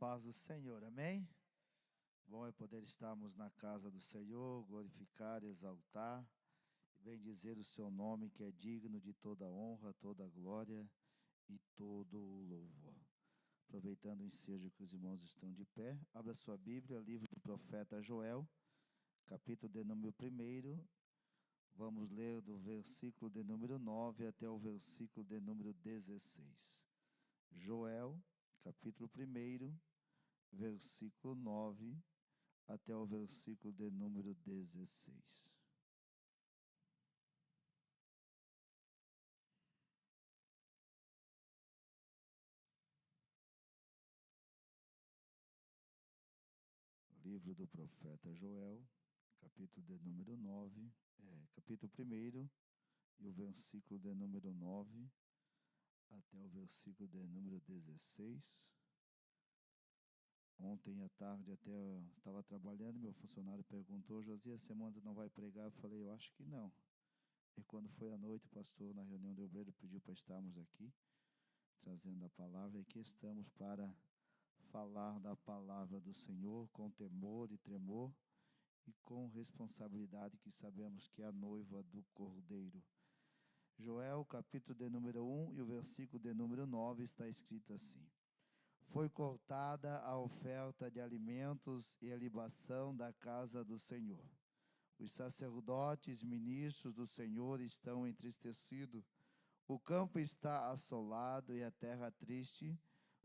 paz do Senhor, amém? Bom é poder estarmos na casa do Senhor, glorificar, exaltar e bendizer o seu nome, que é digno de toda honra, toda glória e todo o louvor. Aproveitando o ensejo que os irmãos estão de pé, abra sua Bíblia, livro do profeta Joel, capítulo de número 1, vamos ler do versículo de número 9 até o versículo de número 16. Joel, capítulo 1, versículo 9 até o versículo de número 16. Livro do profeta Joel, capítulo de número 9, capítulo 1, e o versículo de número 9 até o versículo de número 16. Ontem à tarde até eu estava trabalhando, meu funcionário perguntou: Josias, semana não vai pregar? Eu falei: eu acho que não. E quando foi à noite, o pastor, na reunião de obreiro, pediu para estarmos aqui, trazendo a palavra, e aqui estamos para falar da palavra do Senhor com temor e tremor e com responsabilidade, que sabemos que é a noiva do Cordeiro. Joel, capítulo de número 1 e o versículo de número 9 está escrito assim: Foi cortada a oferta de alimentos e a libação da casa do Senhor. Os sacerdotes, ministros do Senhor estão entristecidos. O campo está assolado e a terra triste,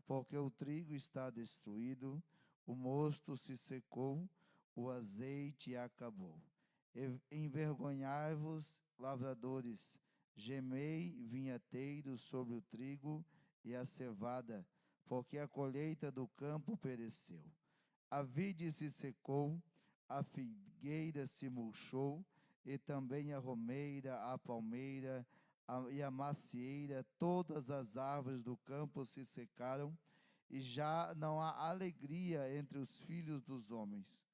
porque o trigo está destruído, o mosto se secou, o azeite acabou. Envergonhai-vos, lavradores, gemei, vinhateiros, sobre o trigo e a cevada, porque a colheita do campo pereceu. A vide se secou, a figueira se murchou, e também a romeira, a palmeira e a macieira, todas as árvores do campo se secaram, e já não há alegria entre os filhos dos homens.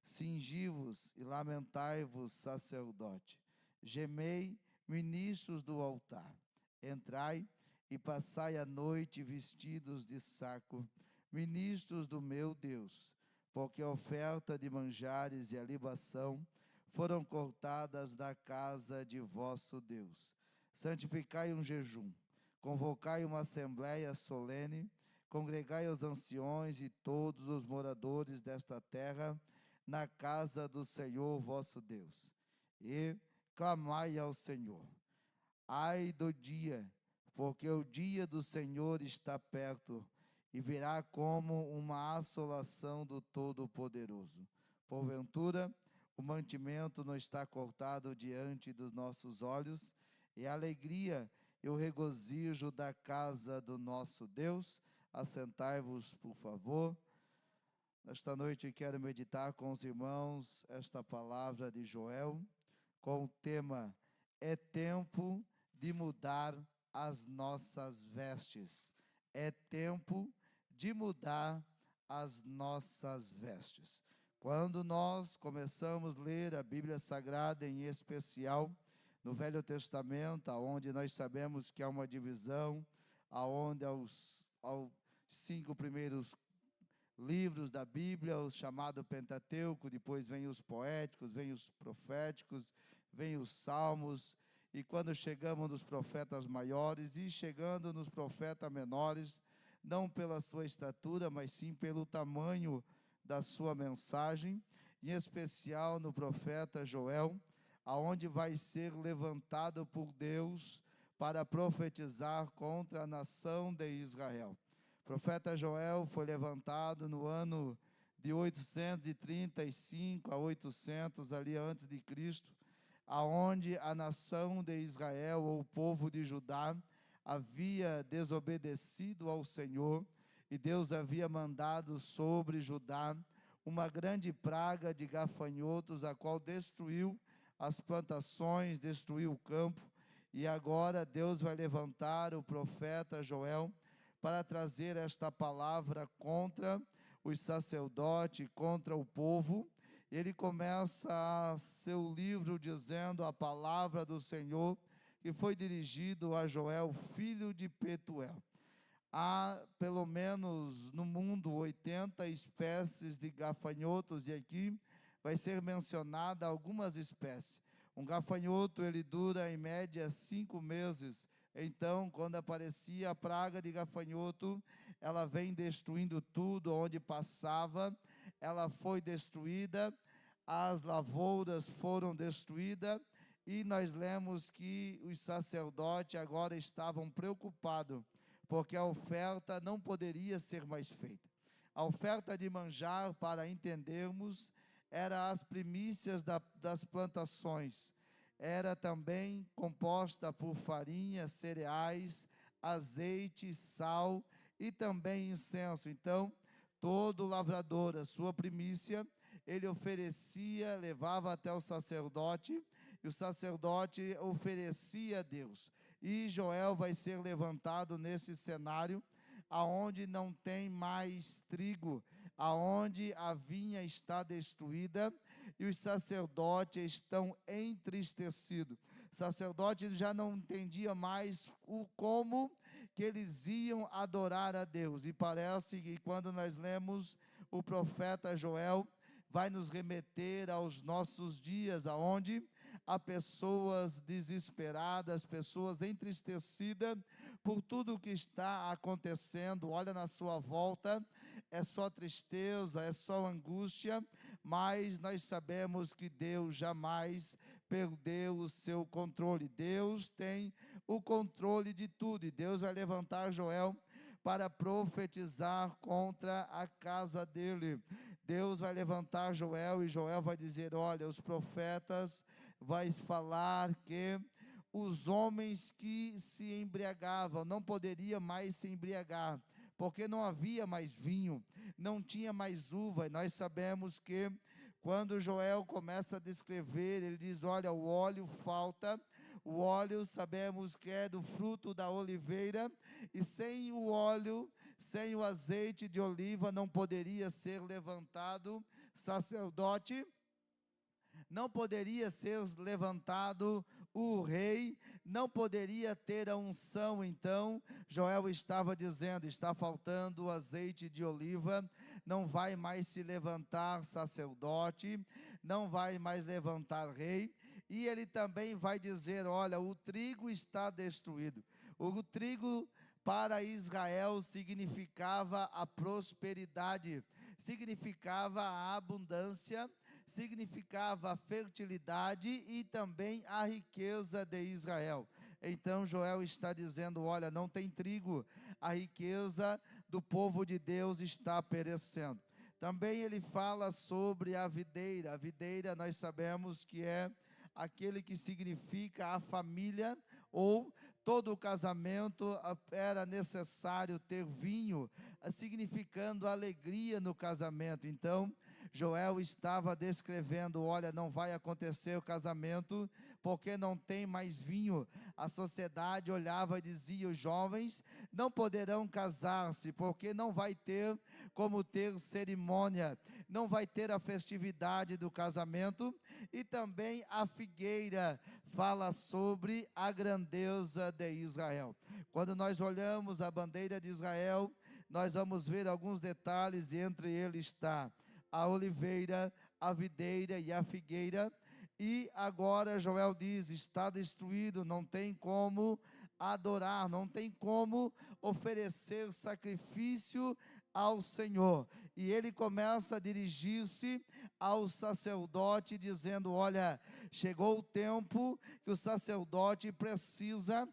Cingi-vos e lamentai-vos, sacerdote. Gemei, ministros do altar. Entrai e passai a noite vestidos de saco, ministros do meu Deus, porque a oferta de manjares e a libação foram cortadas da casa de vosso Deus. Santificai um jejum, convocai uma assembleia solene, congregai os anciões e todos os moradores desta terra na casa do Senhor vosso Deus, e clamai ao Senhor. Ai do dia, porque o dia do Senhor está perto, e virá como uma assolação do Todo-Poderoso. Porventura, o mantimento não está cortado diante dos nossos olhos, e a alegria e o regozijo da casa do nosso Deus. Assentai-vos, por favor. Nesta noite quero meditar com os irmãos esta palavra de Joel, com o tema: é tempo de mudar as nossas vestes. É tempo de mudar as nossas vestes. Quando nós começamos a ler a Bíblia Sagrada, em especial no Velho Testamento, onde nós sabemos que há uma divisão, onde aos 5 primeiros livros da Bíblia, o chamado Pentateuco, depois vem os poéticos, vem os proféticos, vem os salmos, e quando chegamos nos profetas maiores e chegando nos profetas menores, não pela sua estatura, mas sim pelo tamanho da sua mensagem, em especial no profeta Joel, aonde vai ser levantado por Deus para profetizar contra a nação de Israel. O profeta Joel foi levantado no ano de 835 a 800, ali antes de Cristo, aonde a nação de Israel, ou o povo de Judá, havia desobedecido ao Senhor, e Deus havia mandado sobre Judá uma grande praga de gafanhotos, a qual destruiu as plantações, destruiu o campo, e agora Deus vai levantar o profeta Joel para trazer esta palavra contra os sacerdotes, contra o povo. Ele começa seu livro dizendo a palavra do Senhor, que foi dirigido a Joel, filho de Petuel. há pelo menos no mundo 80 espécies de gafanhotos, e aqui vai ser mencionada algumas espécies. Um gafanhoto, ele dura em média 5 meses. Então, quando aparecia a praga de gafanhoto, ela vem destruindo tudo onde passava. Ela foi destruída, as lavouras foram destruídas, e nós lemos que os sacerdotes agora estavam preocupados, porque a oferta não poderia ser mais feita. A oferta de manjar, para entendermos, era as primícias das plantações. Era também composta por farinha, cereais, azeite, sal e também incenso. Então, todo lavrador, a sua primícia, ele oferecia, levava até o sacerdote, e o sacerdote oferecia a Deus. E Joel vai ser levantado nesse cenário, aonde não tem mais trigo, aonde a vinha está destruída, e os sacerdotes estão entristecidos. Os sacerdotes já não entendiam mais como que eles iam adorar a Deus. E parece que quando nós lemos o profeta Joel, vai nos remeter aos nossos dias, aonde há pessoas desesperadas, pessoas entristecidas por tudo o que está acontecendo. Olha na sua volta, é só tristeza, é só angústia, mas nós sabemos que Deus jamais perdeu o seu controle. Deus tem o controle de tudo, e Deus vai levantar Joel para profetizar contra a casa dele. Deus vai levantar Joel, e Joel vai dizer: olha, os profetas vai falar que os homens que se embriagavam não poderiam mais se embriagar, porque não havia mais vinho, não tinha mais uva. E nós sabemos que quando Joel começa a descrever, ele diz: olha, o óleo falta. O óleo sabemos que é do fruto da oliveira, e sem o óleo, sem o azeite de oliva, não poderia ser levantado sacerdote, não poderia ser levantado o rei, não poderia ter a unção. Então, Joel estava dizendo: está faltando o azeite de oliva, não vai mais se levantar sacerdote, não vai mais levantar rei. E ele também vai dizer: olha, o trigo está destruído. O trigo para Israel significava a prosperidade, significava a abundância, significava a fertilidade e também a riqueza de Israel. Então Joel está dizendo: olha, não tem trigo, a riqueza do povo de Deus está perecendo. Também ele fala sobre a videira. A videira nós sabemos que é aquele que significa a família, ou todo o casamento era necessário ter vinho, significando alegria no casamento. Então, Joel estava descrevendo: olha, não vai acontecer o casamento, porque não tem mais vinho. A sociedade olhava e dizia: os jovens não poderão casar-se, porque não vai ter como ter cerimônia, não vai ter a festividade do casamento. E também a figueira fala sobre a grandeza de Israel. Quando nós olhamos a bandeira de Israel, nós vamos ver alguns detalhes, e entre eles está a oliveira, a videira e a figueira. E agora Joel diz: está destruído, não tem como adorar, não tem como oferecer sacrifício ao Senhor. E ele começa a dirigir-se ao sacerdote, dizendo: olha, chegou o tempo que o sacerdote precisa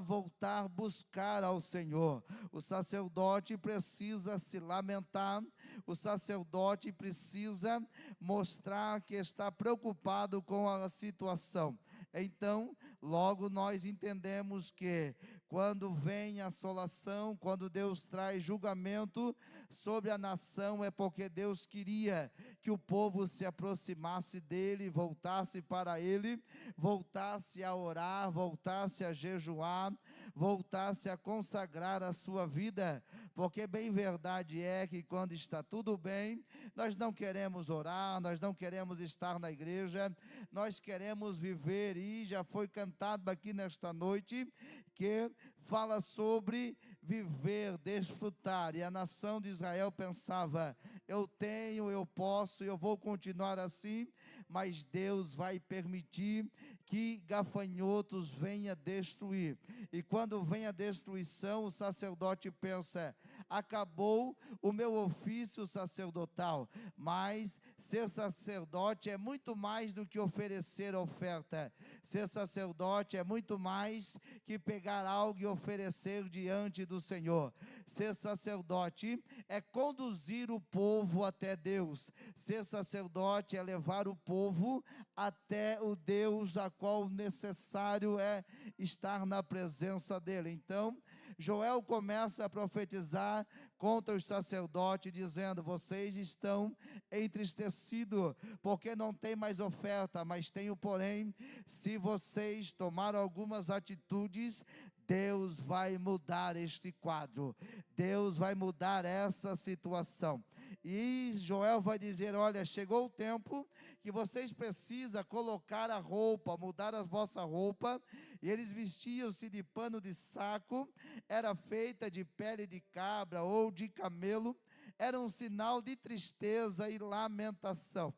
voltar buscar ao Senhor. O sacerdote precisa se lamentar, o sacerdote precisa mostrar que está preocupado com a situação. Então, logo nós entendemos que quando vem a assolação, quando Deus traz julgamento sobre a nação, é porque Deus queria que o povo se aproximasse dele, voltasse para ele, voltasse a orar, voltasse a jejuar, voltasse a consagrar a sua vida, porque bem verdade é que quando está tudo bem, nós não queremos orar, nós não queremos estar na igreja, nós queremos viver. E já foi cantado aqui nesta noite, que fala sobre viver, desfrutar. E a nação de Israel pensava: eu tenho, eu posso, eu vou continuar assim, mas Deus vai permitir que gafanhotos venha destruir. E quando vem a destruição, o sacerdote pensa: acabou o meu ofício sacerdotal. Mas ser sacerdote é muito mais do que oferecer oferta. Ser sacerdote é muito mais que pegar algo e oferecer diante do Senhor. Ser sacerdote é conduzir o povo até Deus. Ser sacerdote é levar o povo até o Deus a qual necessário é estar na presença dele. Então, Joel começa a profetizar contra os sacerdotes, dizendo: vocês estão entristecidos, porque não tem mais oferta, mas tenho, porém, se vocês tomarem algumas atitudes, Deus vai mudar este quadro, Deus vai mudar essa situação. E Joel vai dizer: olha, chegou o tempo que vocês precisam colocar a roupa, mudar a vossa roupa. E eles vestiam-se de pano de saco, era feita de pele de cabra ou de camelo, era um sinal de tristeza e lamentação.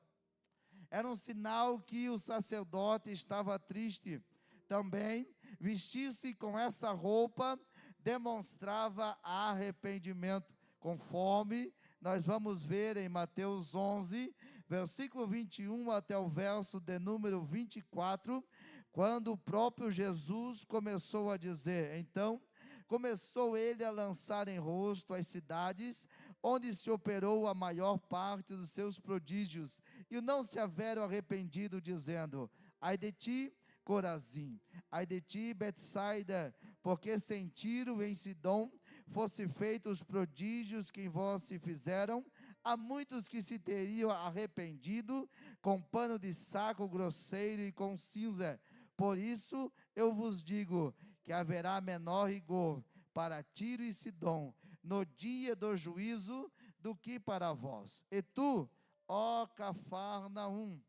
Era um sinal que o sacerdote estava triste. Também, vestir-se com essa roupa demonstrava arrependimento, conforme nós vamos ver em Mateus 11, versículo 21 até o verso de número 24, quando o próprio Jesus começou a dizer: então começou ele a lançar em rosto as cidades onde se operou a maior parte dos seus prodígios, e não se houveram arrependido, dizendo: ai de ti, Corazim, ai de ti, Betsaida, porque se em Tiro e em Sidom fosse feitos os prodígios que em vós se fizeram, há muitos que se teriam arrependido com pano de saco grosseiro e com cinza. Por isso eu vos digo que haverá menor rigor para Tiro e Sidom no dia do juízo do que para vós. E tu, ó Cafarnaum,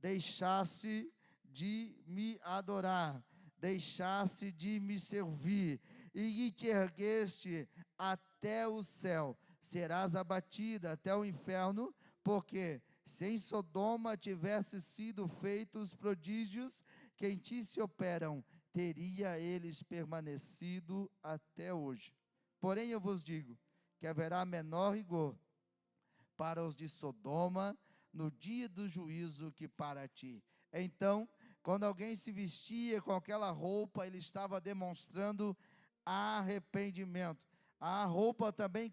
deixaste de me adorar, deixaste de me servir, e te ergueste até o céu, serás abatida até o inferno, porque se em Sodoma tivesse sido feitos prodígios que em ti se operam, teria eles permanecido até hoje. Porém eu vos digo que haverá menor rigor para os de Sodoma no dia do juízo que para ti. Então, quando alguém se vestia com aquela roupa, ele estava demonstrando arrependimento. A roupa também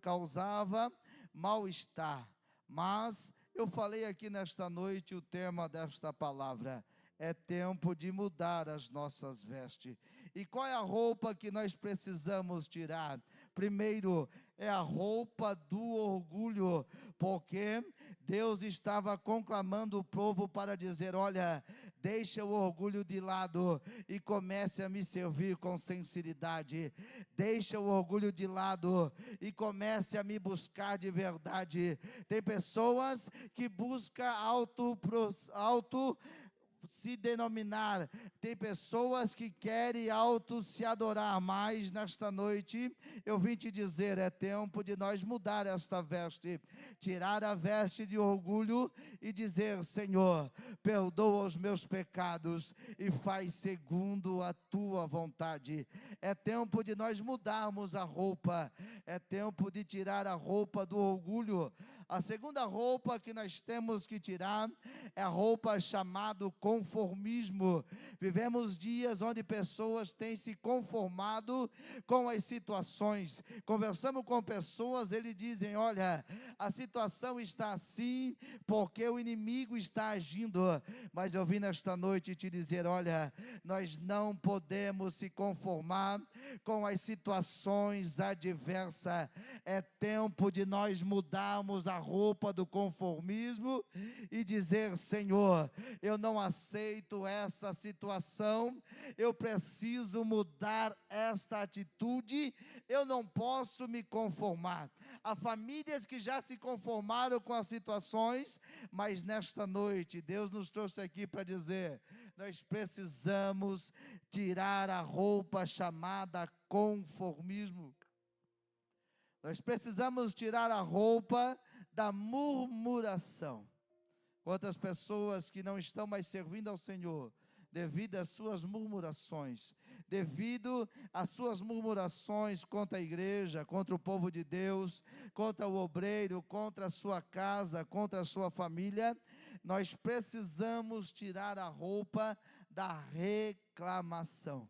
causava mal-estar. Mas eu falei aqui nesta noite, o tema desta palavra é tempo de mudar as nossas vestes. E qual é a roupa que nós precisamos tirar? Primeiro, é a roupa do orgulho, porque Deus estava conclamando o povo para dizer: olha, deixa o orgulho de lado e comece a me servir com sinceridade. Deixa o orgulho de lado e comece a me buscar de verdade. Tem pessoas que buscam auto se denominar, tem pessoas que querem se adorar, mas nesta noite eu vim te dizer: é tempo de nós mudar esta veste, tirar a veste de orgulho e dizer: Senhor, perdoa os meus pecados e faz segundo a tua vontade. É tempo de nós mudarmos a roupa, é tempo de tirar a roupa do orgulho. A segunda roupa que nós temos que tirar é a roupa chamada conformismo. Vivemos dias onde pessoas têm se conformado com as situações. Conversamos com pessoas, eles dizem: olha, a situação está assim porque o inimigo está agindo. Mas eu vim nesta noite te dizer: olha, nós não podemos se conformar com as situações adversas. É tempo de nós mudarmos a roupa do conformismo e dizer: Senhor, eu não aceito essa situação, eu preciso mudar esta atitude, eu não posso me conformar. Há famílias que já se conformaram com as situações, mas nesta noite Deus nos trouxe aqui para dizer: nós precisamos tirar a roupa chamada conformismo. Nós precisamos tirar a roupa da murmuração. Quantas pessoas que não estão mais servindo ao Senhor, devido às suas murmurações, devido às suas murmurações contra a igreja, contra o povo de Deus, contra o obreiro, contra a sua casa, contra a sua família. Nós precisamos tirar a roupa da reclamação.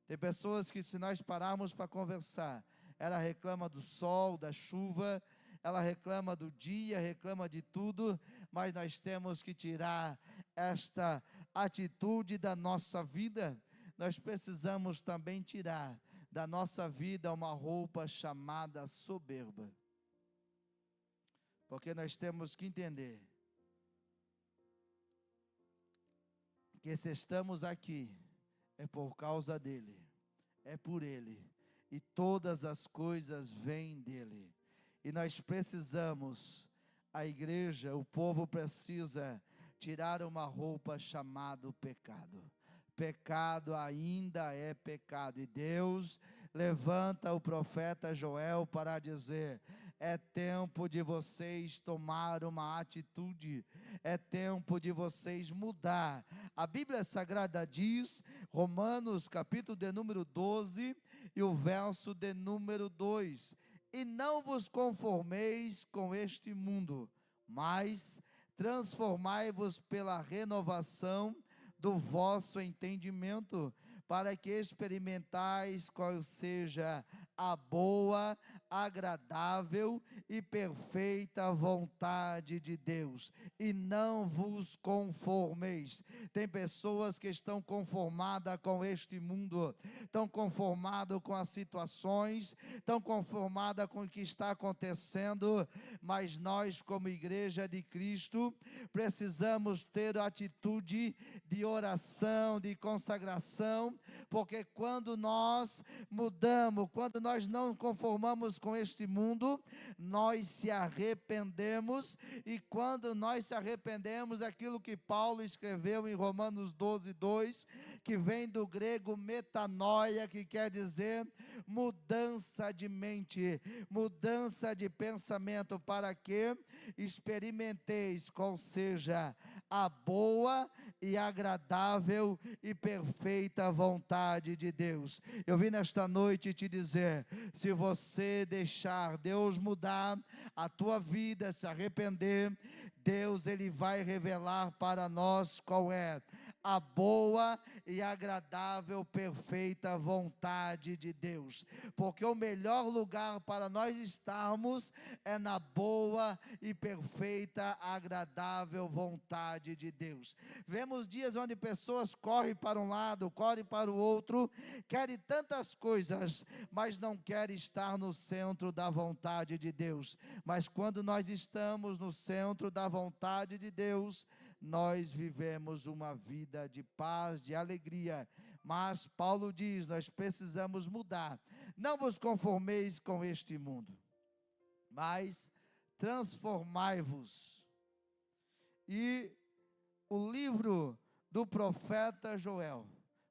Tem pessoas que, se nós pararmos para conversar, ela reclama do sol, da chuva, ela reclama do dia, reclama de tudo, mas nós temos que tirar esta atitude da nossa vida. Nós precisamos também tirar da nossa vida uma roupa chamada soberba, porque nós temos que entender que se estamos aqui, é por causa dele, é por ele, e todas as coisas vêm dele, e nós precisamos, a igreja, o povo precisa tirar uma roupa chamada pecado. Pecado ainda é pecado, e Deus levanta o profeta Joel para dizer: é tempo de vocês tomar uma atitude, é tempo de vocês mudar. A Bíblia Sagrada diz, Romanos capítulo de número 12 e o verso de número 2: e não vos conformeis com este mundo, mas transformai-vos pela renovação do vosso entendimento, para que experimentais qual seja a boa, agradável e perfeita vontade de Deus, e não vos conformeis. Tem pessoas que estão conformadas com este mundo, estão conformadas com as situações, estão conformadas com o que está acontecendo, mas nós, como igreja de Cristo, precisamos ter a atitude de oração, de consagração, porque quando nós mudamos, quando nós não conformamos com este mundo, nós se arrependemos, e quando nós se arrependemos, aquilo que Paulo escreveu em Romanos 12, 2, que vem do grego metanoia, que quer dizer mudança de mente, mudança de pensamento, para que experimenteis qual seja a boa e agradável e perfeita vontade de Deus. Eu vim nesta noite te dizer: se você deixar Deus mudar a tua vida, se arrepender, Deus, Ele vai revelar para nós qual é a boa e agradável, perfeita vontade de Deus, porque o melhor lugar para nós estarmos é na boa e perfeita, agradável vontade de Deus. Vemos dias onde pessoas correm para um lado, correm para o outro, querem tantas coisas, mas não querem estar no centro da vontade de Deus. Mas quando nós estamos no centro da vontade de Deus, nós vivemos uma vida de paz, de alegria. Mas Paulo diz, nós precisamos mudar. Não vos conformeis com este mundo, mas transformai-vos. E o livro do profeta Joel,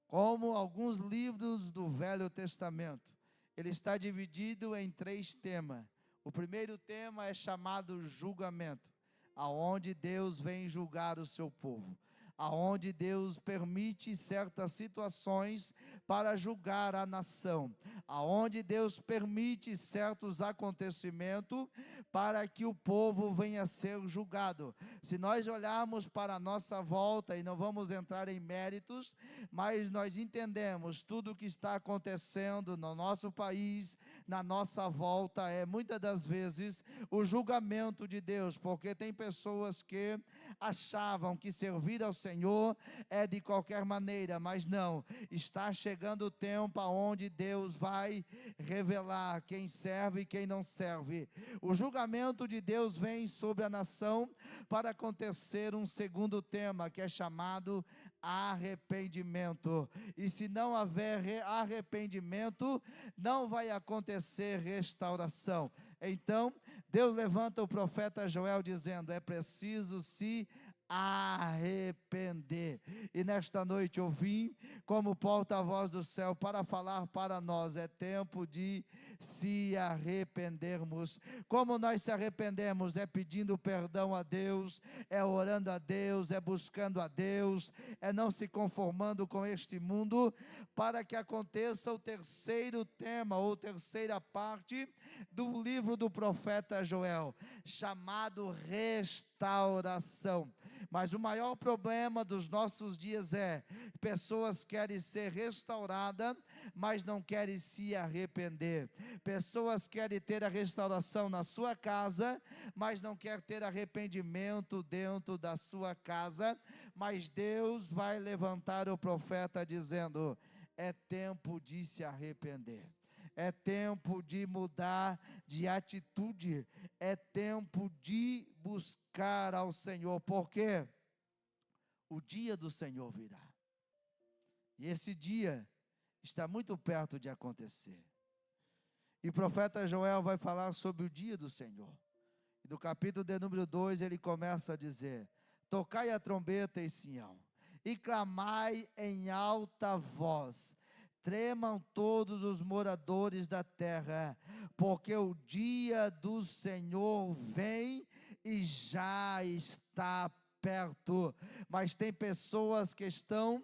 como alguns livros do Velho Testamento, ele está dividido em 3 temas. O primeiro tema é chamado julgamento, aonde Deus vem julgar o seu povo, aonde Deus permite certas situações para julgar a nação, aonde Deus permite certos acontecimentos para que o povo venha a ser julgado. Se nós olharmos para a nossa volta, e não vamos entrar em méritos, mas nós entendemos tudo o que está acontecendo no nosso país, na nossa volta, é muitas das vezes o julgamento de Deus, porque tem pessoas que achavam que servir ao Senhor é de qualquer maneira, mas não, está chegando o tempo onde Deus vai revelar quem serve e quem não serve. O julgamento de Deus vem sobre a nação para acontecer um segundo tema, que é chamado arrependimento. E se não houver arrependimento, não vai acontecer restauração. Então, Deus levanta o profeta Joel dizendo: é preciso se arrepender. E nesta noite eu vim como porta-voz do céu para falar para nós: é tempo de se arrependermos. Como nós se arrependemos? É pedindo perdão a Deus, é orando a Deus, é buscando a Deus, é não se conformando com este mundo, para que aconteça o terceiro tema, ou terceira parte do livro do profeta Joel, chamado restauração. Mas o maior problema dos nossos dias é: pessoas querem ser restauradas, mas não querem se arrepender. Pessoas querem ter a restauração na sua casa, mas não querem ter arrependimento dentro da sua casa. Mas Deus vai levantar o profeta dizendo: é tempo de se arrepender. É tempo de mudar de atitude, é tempo de buscar ao Senhor, porque o dia do Senhor virá, e esse dia está muito perto de acontecer. E o profeta Joel vai falar sobre o dia do Senhor, e no capítulo de número 2 ele começa a dizer: tocai a trombeta em Sião, e clamai em alta voz, tremam todos os moradores da terra, porque o dia do Senhor vem e já está perto. Mas tem pessoas que estão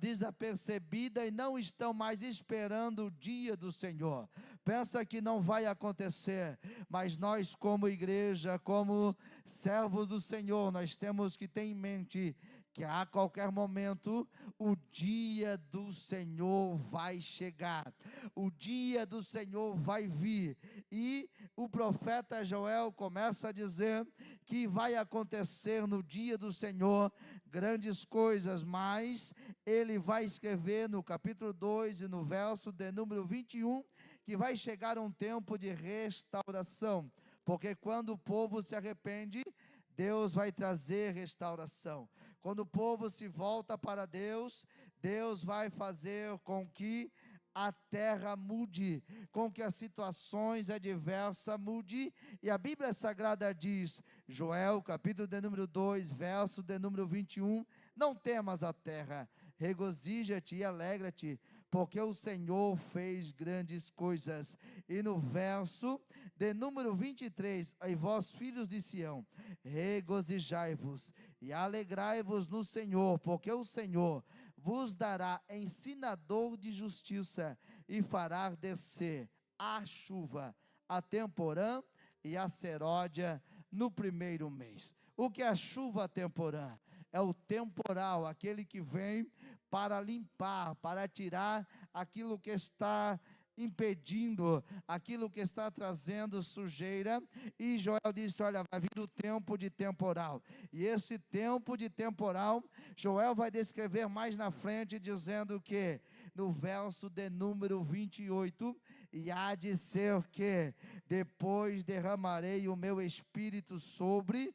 desapercebidas e não estão mais esperando o dia do Senhor. Pensa que não vai acontecer, mas nós como igreja, como servos do Senhor, nós temos que ter em mente que a qualquer momento o dia do Senhor vai chegar, o dia do Senhor vai vir. E o profeta Joel começa a dizer que vai acontecer no dia do Senhor grandes coisas, mas ele vai escrever no capítulo 2 e no verso de número 21, que vai chegar um tempo de restauração, porque quando o povo se arrepende, Deus vai trazer restauração. Quando o povo se volta para Deus, Deus vai fazer com que a terra mude, com que as situações adversas mudem. E a Bíblia Sagrada diz, Joel, capítulo de número 2, verso de número 21, não temas a terra, regozija-te e alegra-te, porque o Senhor fez grandes coisas. E no verso de número 23, e vós filhos de Sião, regozijai-vos e alegrai-vos no Senhor, porque o Senhor vos dará ensinador de justiça e fará descer a chuva, a temporã e a seródia no primeiro mês. O que é a chuva temporã? É o temporal, aquele que vem para limpar, para tirar aquilo que está impedindo, aquilo que está trazendo sujeira. E Joel disse: olha, vai vir o tempo de temporal, e esse tempo de temporal, Joel vai descrever mais na frente, dizendo que, no verso de número 28, e há de ser que, depois derramarei o meu espírito sobre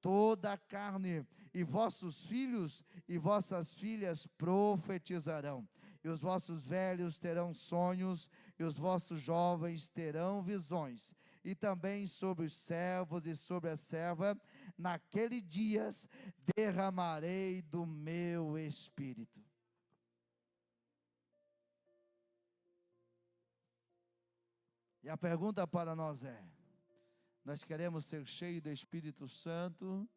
toda a carne, e vossos filhos e vossas filhas profetizarão, e os vossos velhos terão sonhos, e os vossos jovens terão visões, e também sobre os servos e sobre a serva, naqueles dias derramarei do meu espírito. E a pergunta para nós é: nós queremos ser cheios do Espírito Santo,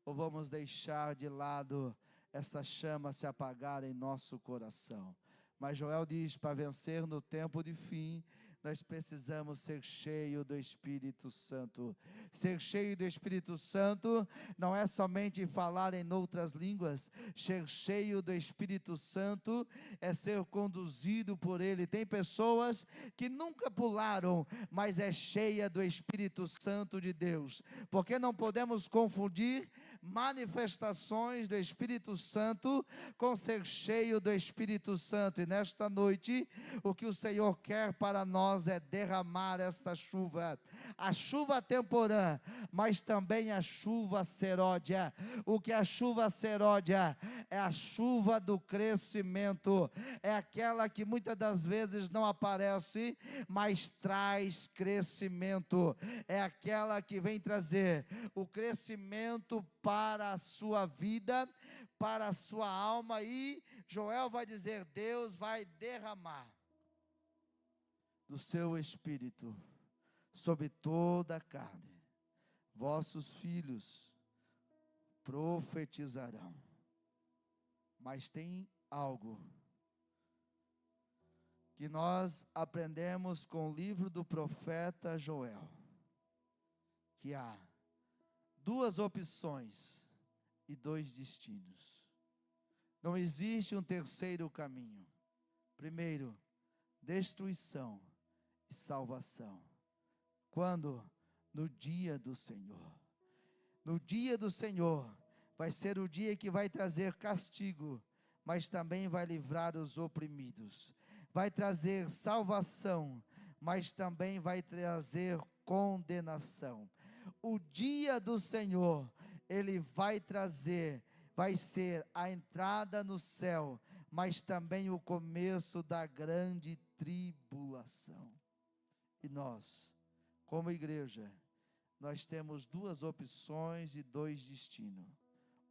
ou vamos deixar de lado essa chama se apagar em nosso coração? Mas Joel diz: para vencer no tempo de fim, nós precisamos ser cheios do Espírito Santo. Ser cheio do Espírito Santo não é somente falar em outras línguas. Ser cheio do Espírito Santo é ser conduzido por Ele. Tem pessoas que nunca pularam, mas é cheia do Espírito Santo de Deus. Porque não podemos confundir manifestações do Espírito Santo com ser cheio do Espírito Santo. E nesta noite, o que o Senhor quer para nós é derramar esta chuva, a chuva temporã, mas também a chuva seródia. O que é a chuva seródia? É a chuva do crescimento, é aquela que muitas das vezes não aparece, mas traz crescimento, é aquela que vem trazer o crescimento para a sua vida, para a sua alma. E Joel vai dizer: Deus vai derramar do seu Espírito sobre toda a carne. Vossos filhos profetizarão. Mas tem algo que nós aprendemos com o livro do profeta Joel, que há duas opções e dois destinos. Não existe um terceiro caminho. Primeiro, destruição e salvação. Quando? No dia do Senhor. No dia do Senhor vai ser o dia que vai trazer castigo, mas também vai livrar os oprimidos. Vai trazer salvação, mas também vai trazer condenação. O dia do Senhor, Ele vai trazer, vai ser a entrada no céu, mas também o começo da grande tribulação. E nós, como igreja, nós temos duas opções e dois destinos: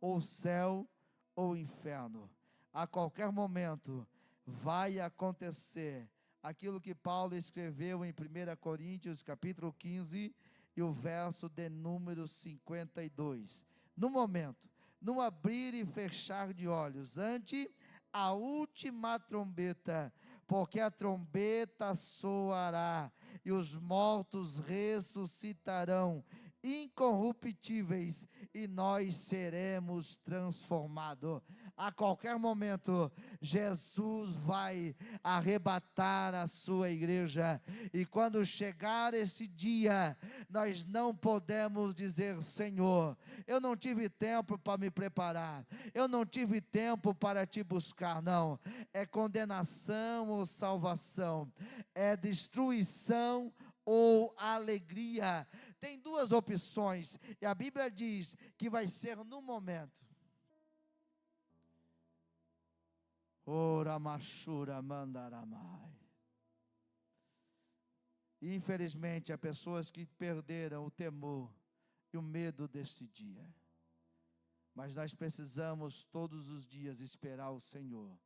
ou céu ou inferno. A qualquer momento vai acontecer aquilo que Paulo escreveu em 1 Coríntios capítulo 15 e o verso de número 52. No momento, no abrir e fechar de olhos, ante a última trombeta, porque a trombeta soará e os mortos ressuscitarão incorruptíveis e nós seremos transformados. A qualquer momento, Jesus vai arrebatar a sua igreja, e quando chegar esse dia, nós não podemos dizer: Senhor, eu não tive tempo para me preparar, eu não tive tempo para te buscar. Não, é condenação ou salvação, é destruição ou alegria. Tem duas opções, e a Bíblia diz que vai ser no momento. Ora machura mandaramai. Infelizmente, há pessoas que perderam o temor e o medo desse dia. Mas nós precisamos todos os dias esperar o Senhor,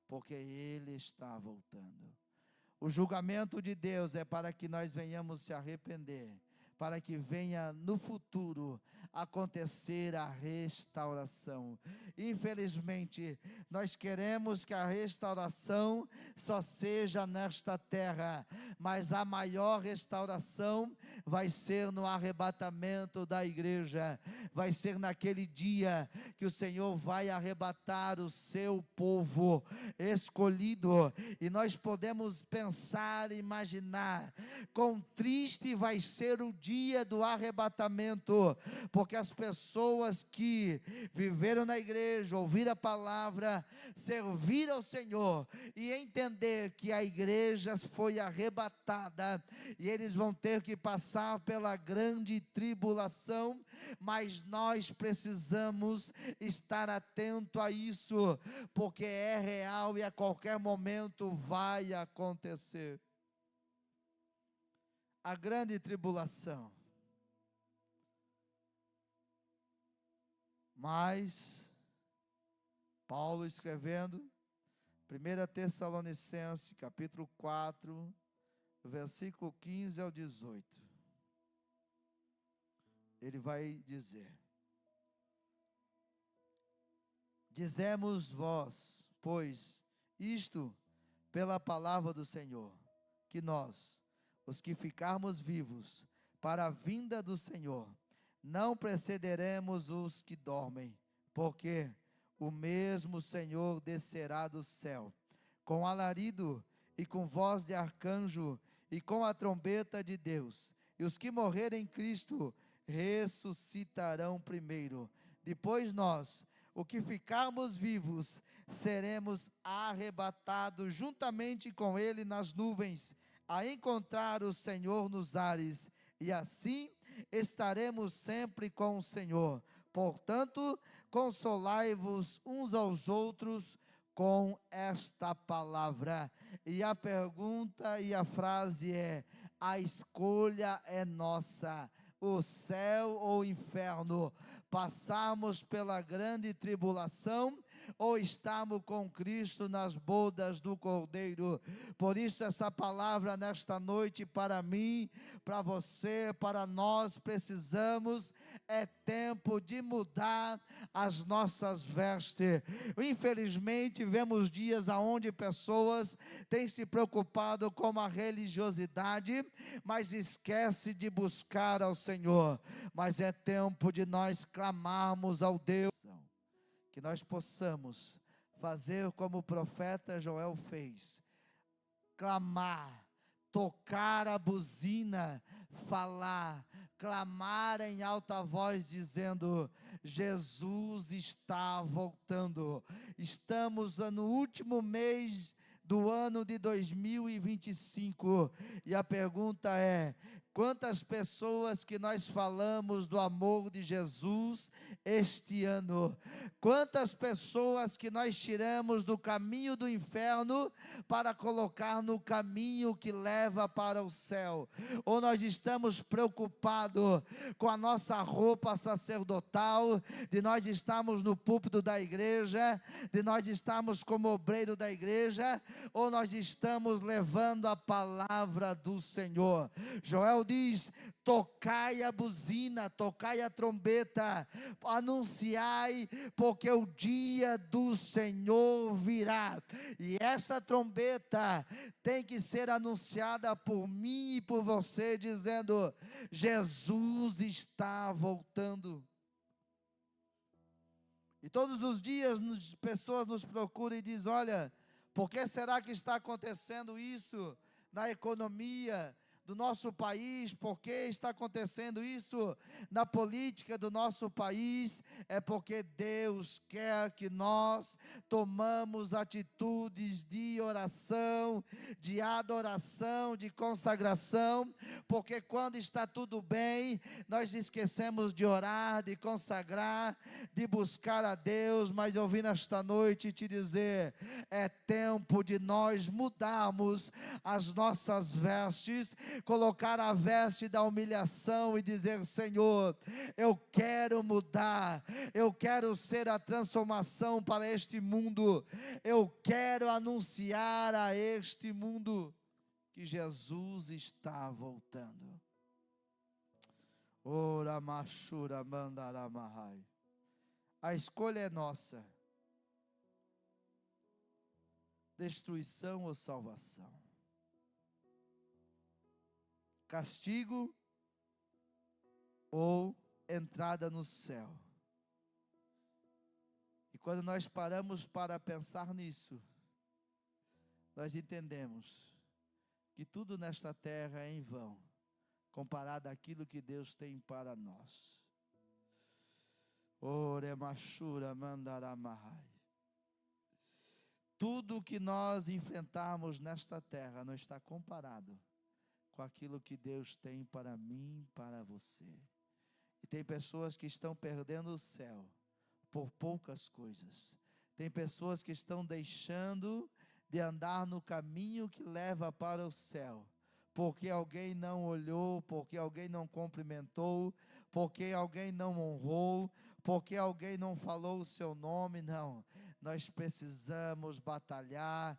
porque Ele está voltando. O julgamento de Deus é para que nós venhamos se arrepender, para que venha no futuro acontecer a restauração. Infelizmente, nós queremos que a restauração só seja nesta terra, mas a maior restauração vai ser no arrebatamento da igreja, vai ser naquele dia que o Senhor vai arrebatar o seu povo escolhido, e nós podemos pensar, imaginar, quão triste vai ser o dia do arrebatamento, porque as pessoas que viveram na igreja, ouviram a palavra, serviram ao Senhor e entender que a igreja foi arrebatada, e eles vão ter que passar pela grande tribulação, mas nós precisamos estar atento a isso, porque é real e a qualquer momento vai acontecer. A grande tribulação. Mas Paulo escrevendo 1 Tessalonicenses capítulo 4, versículo 15 ao 18, ele vai dizer: dizemos vós, pois, isto pela palavra do Senhor, que nós, os que ficarmos vivos para a vinda do Senhor, não precederemos os que dormem, porque o mesmo Senhor descerá do céu, com alarido e com voz de arcanjo e com a trombeta de Deus, e os que morrerem em Cristo ressuscitarão primeiro. Depois nós, o que ficarmos vivos, seremos arrebatados juntamente com Ele nas nuvens, a encontrar o Senhor nos ares, e assim estaremos sempre com o Senhor. Portanto, consolai-vos uns aos outros com esta palavra. E a pergunta e a frase é: a escolha é nossa, o céu ou o inferno, passarmos pela grande tribulação ou estamos com Cristo nas bodas do Cordeiro. Por isso essa palavra nesta noite para mim, para você, para nós, precisamos, é tempo de mudar as nossas vestes. Infelizmente vemos dias onde pessoas têm se preocupado com a religiosidade, mas esquece de buscar ao Senhor. Mas é tempo de nós clamarmos ao Deus, que nós possamos fazer como o profeta Joel fez, clamar, tocar a buzina, falar, clamar em alta voz, dizendo: Jesus está voltando. Estamos no último mês do ano de 2025, e a pergunta é: quantas pessoas que nós falamos do amor de Jesus este ano? Quantas pessoas que nós tiramos do caminho do inferno para colocar no caminho que leva para o céu? Ou nós estamos preocupados com a nossa roupa sacerdotal, de nós estarmos no púlpito da igreja, de nós estarmos como obreiro da igreja, ou nós estamos levando a palavra do Senhor? Joel diz: tocai a buzina, tocai a trombeta, anunciai, porque o dia do Senhor virá. E essa trombeta tem que ser anunciada por mim e por você, dizendo: Jesus está voltando. E todos os dias pessoas nos procuram e dizem: olha, por que será que está acontecendo isso na economia do nosso país? Por que está acontecendo isso na política do nosso país? É porque Deus quer que nós tomamos atitudes de oração, de adoração, de consagração, porque quando está tudo bem, nós esquecemos de orar, de consagrar, de buscar a Deus. Mas eu vim nesta noite te dizer: é tempo de nós mudarmos as nossas vestes, colocar a veste da humilhação e dizer: Senhor, eu quero mudar, eu quero ser a transformação para este mundo, eu quero anunciar a este mundo que Jesus está voltando. Ora machura mandaramahai. A escolha é nossa: destruição ou salvação, castigo ou entrada no céu. E quando nós paramos para pensar nisso, nós entendemos que tudo nesta terra é em vão, comparado àquilo que Deus tem para nós. Oremachura mandaramahai. Tudo que nós enfrentarmos nesta terra não está comparado com aquilo que Deus tem para mim, para você. E tem pessoas que estão perdendo o céu por poucas coisas. Tem pessoas que estão deixando de andar no caminho que leva para o céu, porque alguém não olhou, porque alguém não cumprimentou, porque alguém não honrou, porque alguém não falou o seu nome. Não, nós precisamos batalhar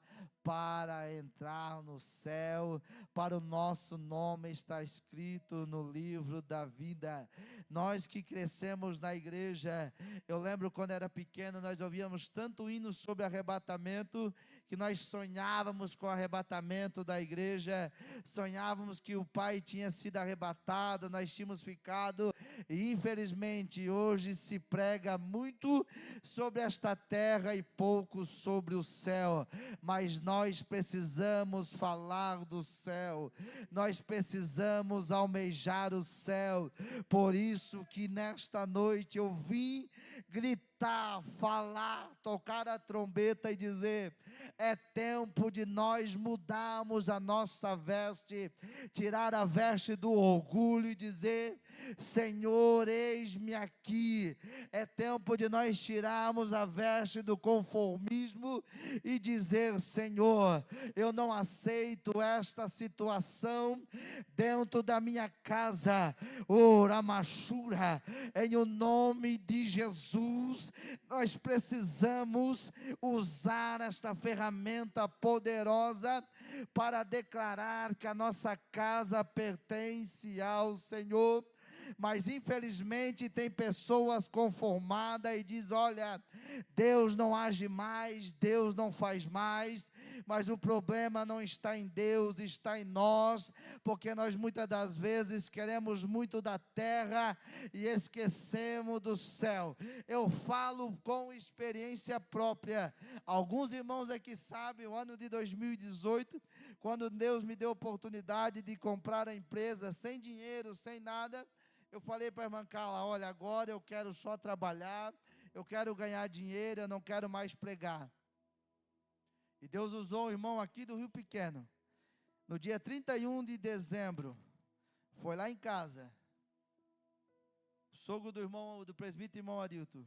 para entrar no céu, para o nosso nome estar escrito no livro da vida. Nós que crescemos na igreja, eu lembro quando era pequeno, nós ouvíamos tanto hino sobre arrebatamento, que nós sonhávamos com o arrebatamento da igreja, sonhávamos que o Pai tinha sido arrebatado, nós tínhamos ficado, e infelizmente hoje se prega muito sobre esta terra e pouco sobre o céu, mas nós precisamos falar do céu, nós precisamos almejar o céu. Por isso que nesta noite eu vim gritar, falar, tocar a trombeta e dizer: é tempo de nós mudarmos a nossa veste, tirar a veste do orgulho e dizer: Senhor, eis-me aqui. É tempo de nós tirarmos a veste do conformismo e dizer: Senhor, eu não aceito esta situação dentro da minha casa. Oramachura, em o nome de Jesus, nós precisamos usar esta ferramenta poderosa para declarar que a nossa casa pertence ao Senhor. Mas infelizmente tem pessoas conformadas e diz: olha, Deus não age mais, Deus não faz mais, mas o problema não está em Deus, está em nós, porque nós muitas das vezes queremos muito da terra e esquecemos do céu. Eu falo com experiência própria. Alguns irmãos aqui sabem, o ano de 2018, quando Deus me deu a oportunidade de comprar a empresa sem dinheiro, sem nada, eu falei para a irmã Carla: olha, agora eu quero só trabalhar, eu quero ganhar dinheiro, eu não quero mais pregar. E Deus usou um irmão aqui do Rio Pequeno, no dia 31 de dezembro, foi lá em casa, o sogro do irmão, do presbítero irmão Arilton,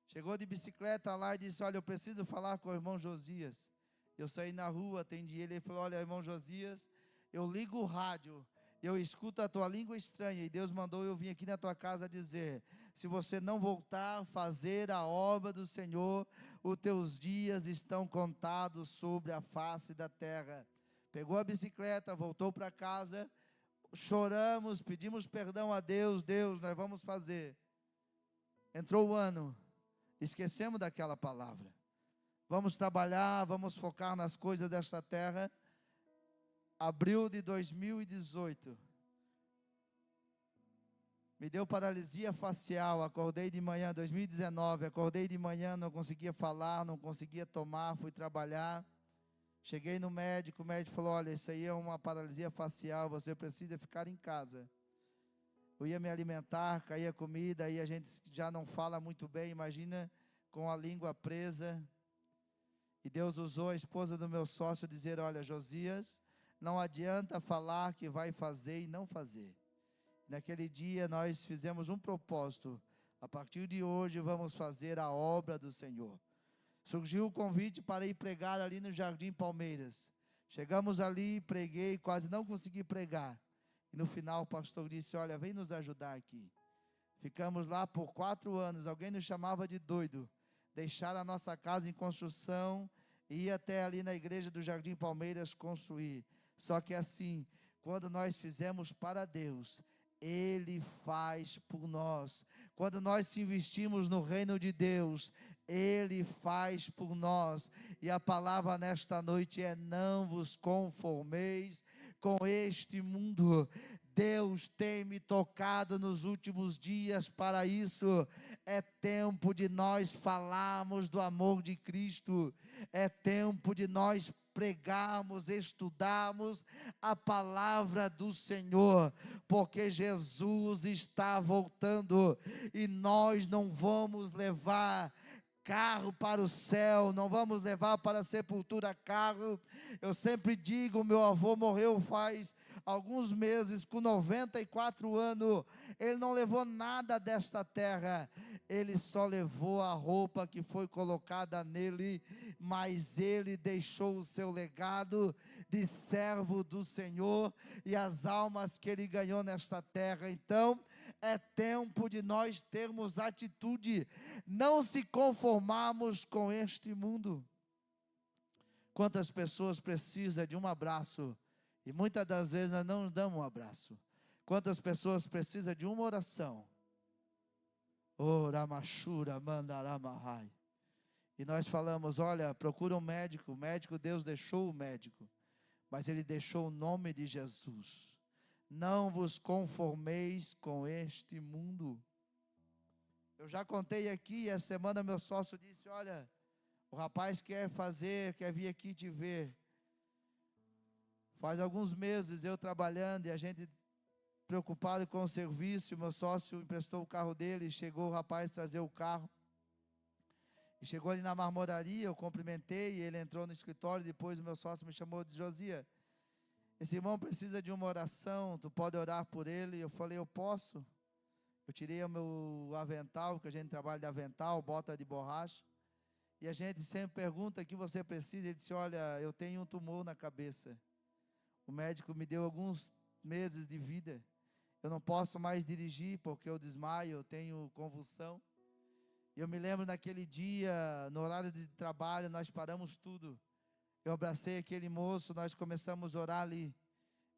chegou de bicicleta lá e disse: olha, eu preciso falar com o irmão Josias. Eu saí na rua, atendi ele, ele falou: olha, irmão Josias, eu ligo o rádio, eu escuto a tua língua estranha, e Deus mandou eu vir aqui na tua casa dizer: se você não voltar a fazer a obra do Senhor, os teus dias estão contados sobre a face da terra. Pegou a bicicleta, voltou para casa, choramos, pedimos perdão a Deus: Deus, nós vamos fazer. Entrou o ano, esquecemos daquela palavra. Vamos trabalhar, vamos focar nas coisas desta terra. Abril de 2018, me deu paralisia facial, acordei de manhã, 2019, acordei de manhã, não conseguia falar, não conseguia tomar, fui trabalhar, cheguei no médico, o médico falou: olha, isso aí é uma paralisia facial, você precisa ficar em casa. Eu ia me alimentar, caía comida, aí a gente já não fala muito bem, imagina com a língua presa. E Deus usou a esposa do meu sócio dizer: olha, Josias, não adianta falar que vai fazer e não fazer. Naquele dia nós fizemos um propósito: a partir de hoje vamos fazer a obra do Senhor. Surgiu o convite para ir pregar ali no Jardim Palmeiras. Chegamos ali, preguei, quase não consegui pregar. E no final o pastor disse: olha, vem nos ajudar aqui. Ficamos lá por 4 anos, alguém nos chamava de doido. Deixaram a nossa casa em construção e ir até ali na igreja do Jardim Palmeiras construir. Só que assim, quando nós fizemos para Deus, Ele faz por nós. Quando nós se investimos no reino de Deus, Ele faz por nós. E a palavra nesta noite é: não vos conformeis com este mundo. Deus tem me tocado nos últimos dias para isso. É tempo de nós falarmos do amor de Cristo. É tempo de nós pregarmos, estudarmos a palavra do Senhor, porque Jesus está voltando e nós não vamos levar carro para o céu, não vamos levar para a sepultura carro. Eu sempre digo, meu avô morreu faz alguns meses, com 94 anos, ele não levou nada desta terra, ele só levou a roupa que foi colocada nele, mas ele deixou o seu legado de servo do Senhor, e as almas que ele ganhou nesta terra. Então, é tempo de nós termos atitude, não se conformarmos com este mundo. Quantas pessoas precisam de um abraço e muitas das vezes nós não damos um abraço. Quantas pessoas precisam de uma oração. Ramachura mandaramahai. E nós falamos, olha, procura um médico. O médico, Deus deixou o médico, mas Ele deixou o nome de Jesus. Não vos conformeis com este mundo. Eu já contei aqui, essa semana meu sócio disse, olha, o rapaz quer vir aqui te ver. Faz alguns meses eu trabalhando e a gente preocupado com o serviço, meu sócio emprestou o carro dele, chegou o rapaz trazer o carro. E chegou ali na marmoraria, eu cumprimentei, ele entrou no escritório, depois o meu sócio me chamou e disse, Josias, esse irmão precisa de uma oração, tu pode orar por ele? Eu falei, eu posso. Eu tirei o meu avental, que a gente trabalha de avental, bota de borracha, e a gente sempre pergunta o que você precisa. Ele disse, olha, eu tenho um tumor na cabeça, o médico me deu alguns meses de vida, eu não posso mais dirigir porque eu desmaio, eu tenho convulsão. E eu me lembro naquele dia, no horário de trabalho, nós paramos tudo, eu abracei aquele moço, nós começamos a orar ali,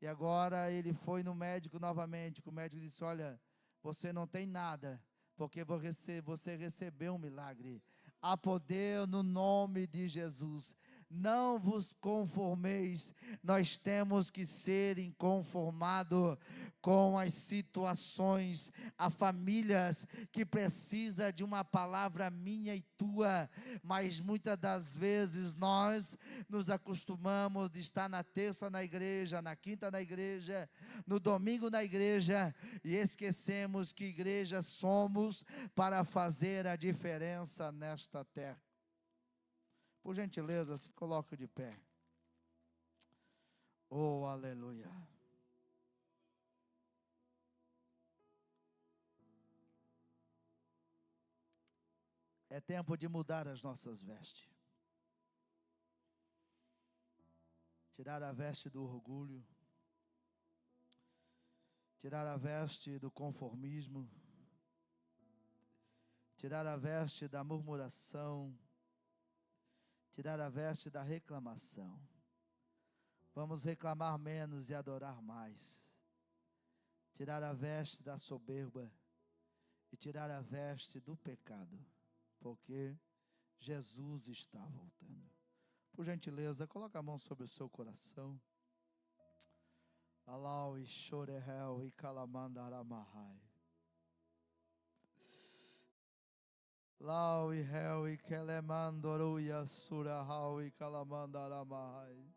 e agora ele foi no médico novamente, o médico disse, olha, você não tem nada, porque você recebeu um milagre. Há poder no nome de Jesus. Não vos conformeis. Nós temos que ser inconformados com as situações. Há famílias que precisam de uma palavra minha e tua, mas muitas das vezes nós nos acostumamos de estar na terça na igreja, na quinta na igreja, no domingo na igreja, e esquecemos que igreja somos para fazer a diferença nesta terra. Por gentileza, se coloque de pé. Oh, aleluia. É tempo de mudar as nossas vestes. Tirar a veste do orgulho. Tirar a veste do conformismo. Tirar a veste da murmuração. Tirar a veste da reclamação. Vamos reclamar menos e adorar mais. Tirar a veste da soberba e tirar a veste do pecado, porque Jesus está voltando. Por gentileza, coloca a mão sobre o seu coração. Alau e chorehel e calamandaramahai. Lau e hel e kelemandoru yasurahau e calamandaramahai.